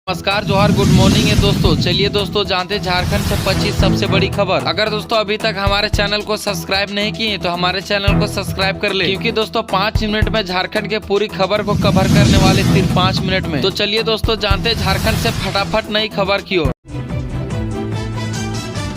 नमस्कार, जोहार, good morning है दोस्तों। चलिए दोस्तों जानते झारखंड से 25 सबसे बड़ी खबर। अगर दोस्तों अभी तक हमारे चैनल को सब्सक्राइब नहीं किए तो हमारे चैनल को सब्सक्राइब कर ले, क्योंकि दोस्तों 5 मिनट में झारखंड के पूरी खबर को कवर करने वाले सिर्फ 5 मिनट में। तो चलिए दोस्तों जानते झारखंड से फटाफट नई खबर की ओर।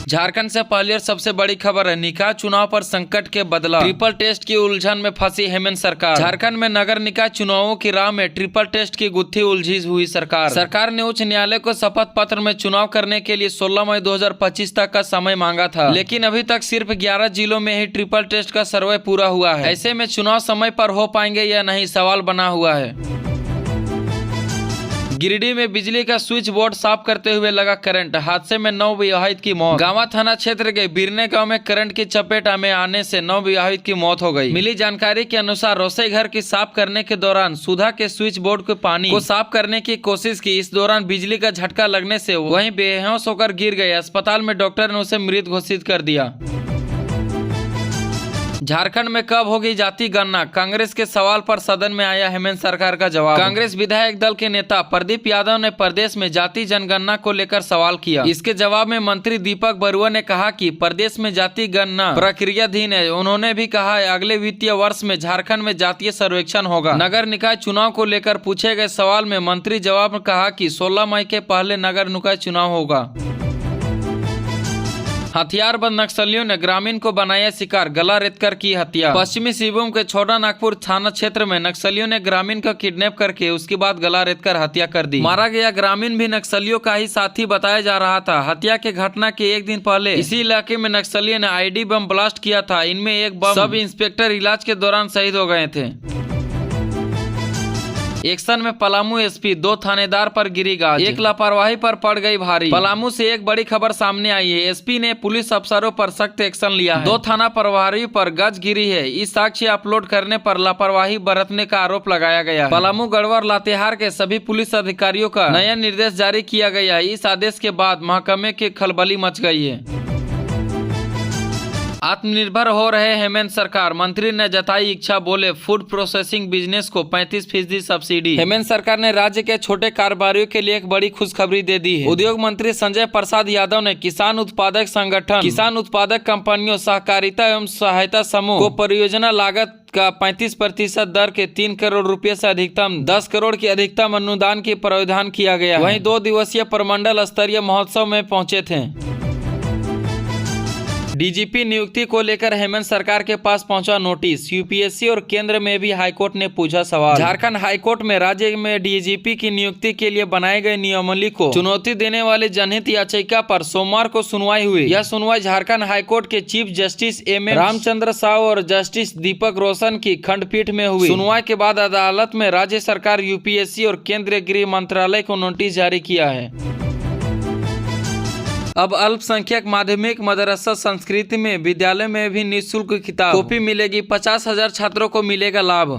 झारखंड से पहली और सबसे बड़ी खबर है, निकाय चुनाव पर संकट के बदला। ट्रिपल टेस्ट की उलझन में फंसी हेमंत सरकार। झारखंड में नगर निकाय चुनावों की राह में ट्रिपल टेस्ट की गुत्थी उलझी हुई सरकार ने उच्च न्यायालय को शपथ पत्र में चुनाव करने के लिए 16 मई 2025 तक का समय मांगा था, लेकिन अभी तक सिर्फ 11 जिलों में ही ट्रिपल टेस्ट का सर्वे पूरा हुआ है। ऐसे में चुनाव समय पर हो पाएंगे या नहीं, सवाल बना हुआ है। गिरिडीह में बिजली का स्विच बोर्ड साफ करते हुए लगा करंट। हादसे में 9 विवाहित की मौत। गांवा थाना क्षेत्र के बिरने गांव में करंट की चपेट में आने से 9 विवाहित की मौत हो गई। मिली जानकारी के अनुसार रसोई घर की साफ करने के दौरान सुधा के स्विच बोर्ड के पानी को साफ करने की कोशिश की। इस दौरान बिजली का झटका लगने से वहीं बेहोश होकर गिर गए। अस्पताल में डॉक्टर ने उसे मृत घोषित कर दिया। झारखंड में कब होगी जाति गणना, कांग्रेस के सवाल पर सदन में आया हेमंत सरकार का जवाब। कांग्रेस विधायक दल के नेता प्रदीप यादव ने प्रदेश में जाति जनगणना को लेकर सवाल किया। इसके जवाब में मंत्री दीपक बरुआ ने कहा कि प्रदेश में जाति गणना प्रक्रियाधीन है। उन्होंने भी कहा है अगले वित्तीय वर्ष में झारखंड में जातीय सर्वेक्षण होगा। नगर निकाय चुनाव को लेकर पूछे गए सवाल में मंत्री जवाब में कहा कि 16 मई के पहले नगर निकाय चुनाव होगा। हथियारबंद नक्सलियों ने ग्रामीण को बनाया शिकार, गला रेतकर की हत्या। पश्चिमी सिंहभूम के छोटा नागपुर थाना क्षेत्र में नक्सलियों ने ग्रामीण को किडनैप करके उसके बाद गला रेतकर हत्या कर दी। मारा गया ग्रामीण भी नक्सलियों का ही साथी बताया जा रहा था। हत्या के घटना के एक दिन पहले इसी इलाके में नक्सलियों ने आईडी बम ब्लास्ट किया था। इनमें एक बम सब इंस्पेक्टर इलाज के दौरान शहीद हो गए थे। एक्शन में पलामू एसपी, 2 थानेदार पर गिरी गाज, एक लापरवाही पर पड़ गई भारी। पलामू से एक बड़ी खबर सामने आई है। एसपी ने पुलिस अफसरों पर सख्त एक्शन लिया है। 2 थाना प्रभारी पर गाज गिरी है। इस साक्ष्य अपलोड करने पर लापरवाही बरतने का आरोप लगाया गया। पलामू, गढ़वा और लातेहार के सभी पुलिस अधिकारियों का नया निर्देश जारी किया गया। इस आदेश के बाद महकमे की खलबली मच गई है। आत्मनिर्भर हो रहे हेमंत सरकार, मंत्री ने जताई इच्छा, बोले फूड प्रोसेसिंग बिजनेस को 35% सब्सिडी। हेमंत सरकार ने राज्य के छोटे कारोबारियों के लिए एक बड़ी खुशखबरी दे दी है। उद्योग मंत्री संजय प्रसाद यादव ने किसान उत्पादक संगठन, किसान उत्पादक कंपनियों, सहकारिता एवं सहायता समूह को परियोजना लागत का 35% दर के 3 करोड़ रुपए से अधिकतम 10 करोड़ की अधिकतम अनुदान की प्रावधान किया गया। वहीं 2 दिवसीय प्रमंडल स्तरीय महोत्सव में पहुंचे थे। डीजीपी नियुक्ति को लेकर हेमंत सरकार के पास पहुंचा नोटिस। यूपीएससी और केंद्र में भी हाईकोर्ट ने पूछा सवाल। झारखंड हाईकोर्ट में राज्य में डीजीपी की नियुक्ति के लिए बनाए गए नियमावली को चुनौती देने वाली जनहित याचिका पर सोमवार को सुनवाई हुई। यह सुनवाई झारखंड हाईकोर्ट के chief justice M Ramachandra Sahu और जस्टिस दीपक रोशन की खंडपीठ में हुई। सुनवाई के बाद अदालत में राज्य सरकार, यूपीएससी और केंद्रीय गृह मंत्रालय को नोटिस जारी किया है। अब अल्पसंख्यक माध्यमिक मदरसा संस्कृति में विद्यालय में भी निःशुल्क किताब कॉपी मिलेगी। 50,000 छात्रों को मिलेगा लाभ।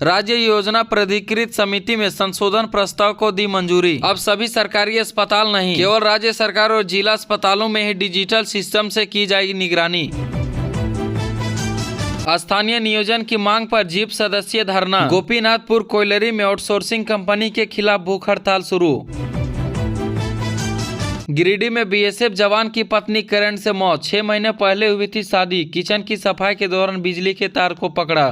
राज्य योजना प्राधिकृत समिति में संशोधन प्रस्ताव को दी मंजूरी। अब सभी सरकारी अस्पताल नहीं, केवल राज्य सरकार और जिला अस्पतालों में ही डिजिटल सिस्टम से की जाएगी निगरानी। स्थानीय नियोजन की मांग पर जीप सदस्यीय धरना। गोपीनाथपुर कोयलरी में आउटसोर्सिंग कंपनी के खिलाफ भूख हड़ताल शुरू। गिरिडीह में बीएसएफ जवान की पत्नी करंट से मौत। 6 महीने पहले हुई थी शादी। किचन की सफाई के दौरान बिजली के तार को पकड़ा।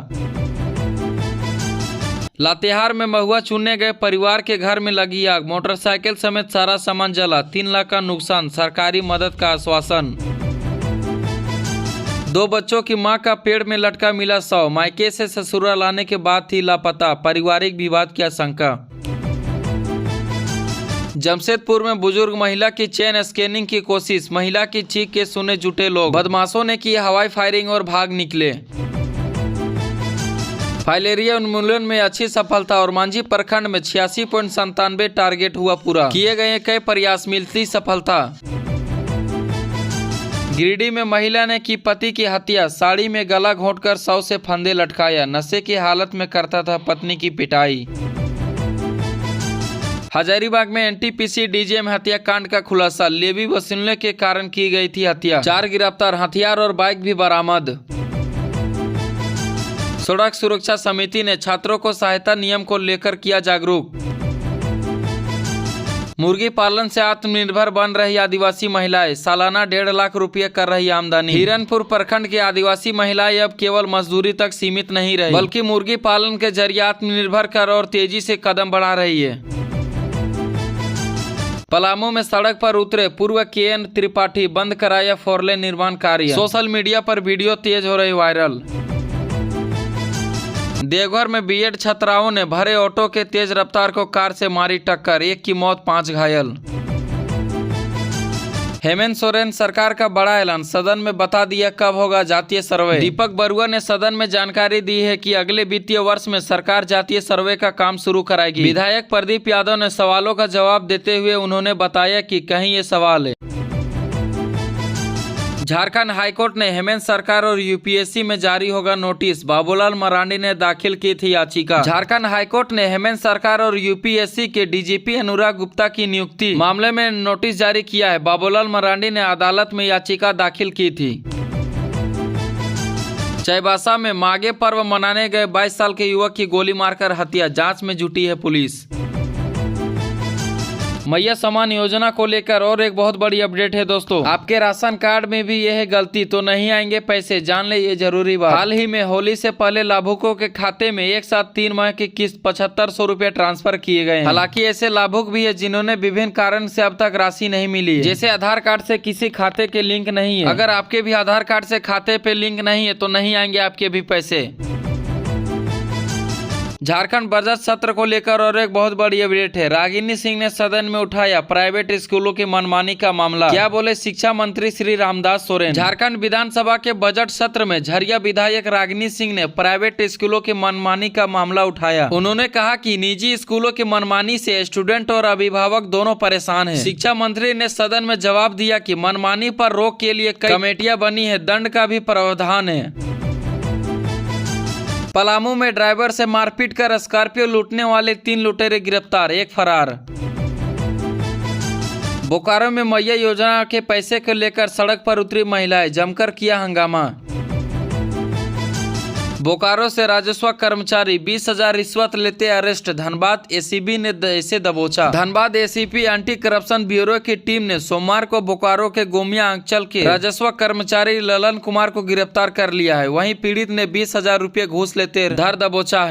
लातेहार में महुआ चुनने गए परिवार के घर में लगी आग। मोटरसाइकिल समेत सारा सामान जला। 3 लाख का नुकसान, सरकारी मदद का आश्वासन। 2 बच्चों की मां का पेड़ में लटका मिला शव। मायके से ससुराल लाने के बाद थी लापता। पारिवारिक विवाद की आशंका। जमशेदपुर में बुजुर्ग महिला की चेन स्कैनिंग की कोशिश। महिला की चीख के सुने जुटे लोग। बदमाशों ने की हवाई फायरिंग और भाग निकले। फाइलेरिया उन्मूलन में अच्छी सफलता और मांझी प्रखंड में 86.97 टारगेट हुआ पूरा। किए गए कई प्रयास, मिलती सफलता। गिरिडीह में महिला ने की पति की हत्या। साड़ी में गला घोंटकर 100 से फंदे लटकाया। नशे की हालत में करता था पत्नी की पिटाई। हजारीबाग में एनटीपीसी डीजे में हत्याकांड का खुलासा। लेवी वसूलने के कारण की गई थी हत्या। 4 गिरफ्तार, हथियार और बाइक भी बरामद। सड़क सुरक्षा समिति ने छात्रों को सहायता नियम को लेकर किया जागरूक। मुर्गी पालन से आत्मनिर्भर बन रही आदिवासी महिलाएं, सालाना 1.5 लाख रुपये कर रही आमदनी। हिरनपुर प्रखंड की आदिवासी महिलाएं अब केवल मजदूरी तक सीमित नहीं रही, बल्कि मुर्गी पालन के जरिए आत्मनिर्भर कर और तेजी से कदम बढ़ा रही है। पलामू में सड़क पर उतरे पूर्व KN त्रिपाठी, बंद कराया 4 लेन निर्माण कार्य। सोशल मीडिया पर वीडियो तेज हो रही वायरल। देवघर में B.Ed छात्राओं ने भरे ऑटो के तेज रफ्तार को कार से मारी टक्कर, 1 की मौत 5 घायल। हेमंत सोरेन सरकार का बड़ा ऐलान, सदन में बता दिया कब होगा जातीय सर्वे। दीपक बरुआ ने सदन में जानकारी दी है कि अगले वित्तीय वर्ष में सरकार जातीय सर्वे का काम शुरू कराएगी। विधायक प्रदीप यादव ने सवालों का जवाब देते हुए उन्होंने बताया कि कहीं ये सवाल है। झारखंड हाईकोर्ट ने हेमंत सरकार और UPSC में जारी होगा नोटिस, बाबूलाल मरांडी ने दाखिल की थी याचिका। झारखंड हाईकोर्ट ने हेमंत सरकार और UPSC के DGP अनुराग गुप्ता की नियुक्ति मामले में नोटिस जारी किया है। बाबूलाल मरांडी ने अदालत में याचिका दाखिल की थी। चाईबासा में माघे पर्व मनाने गए 22 साल के युवक की गोली मारकर हत्या, जांच में जुटी है पुलिस। मैया सम्मान योजना को लेकर और एक बहुत बड़ी अपडेट है दोस्तों, आपके राशन कार्ड में भी यह गलती तो नहीं आएंगे पैसे, जान ले ये जरूरी बात। हाल ही में होली से पहले लाभुकों के खाते में एक साथ 3 माह की किस्त 7500 रुपए ट्रांसफर किए गए हैं। हालांकि ऐसे लाभुक भी है जिन्होंने विभिन्न कारण से अब तक राशि नहीं मिली है, जैसे आधार कार्ड से किसी खाते के लिंक नहीं है। अगर आपके भी आधार कार्ड से खाते पे लिंक नहीं है तो नहीं आएंगे आपके भी पैसे। झारखंड बजट सत्र को लेकर और एक बहुत बड़ी अपडेट है। रागिनी सिंह ने सदन में उठाया प्राइवेट स्कूलों की मनमानी का मामला, क्या बोले शिक्षा मंत्री श्री रामदास सोरेन। झारखंड विधानसभा के बजट सत्र में झरिया विधायक रागिनी सिंह ने प्राइवेट स्कूलों की मनमानी का मामला उठाया। उन्होंने कहा कि निजी स्कूलों की मनमानी से स्टूडेंट और अभिभावक दोनों परेशान है। शिक्षा मंत्री ने सदन में जवाब दिया कि मनमानी पर रोक के लिए कई कमेटियां बनी है, दंड का भी प्रावधान है। पलामू में ड्राइवर से मारपीट कर स्कॉर्पियो लूटने वाले 3 लुटेरे गिरफ्तार, 1 फरार। बोकारो में मैया योजना के पैसे को लेकर सड़क पर उतरी महिलाएं, जमकर किया हंगामा। बोकारो से राजस्व कर्मचारी 20,000 रिश्वत लेते अरेस्ट, धनबाद ACB ने ऐसे दबोचा। Dhanbad ACP anti corruption bureau की टीम ने सोमवार को बोकारो के गोमिया अंचल के राजस्व कर्मचारी ललन कुमार को गिरफ्तार कर लिया है। वहीं पीड़ित ने 20,000 रुपये घूस लेते धर दबोचा है।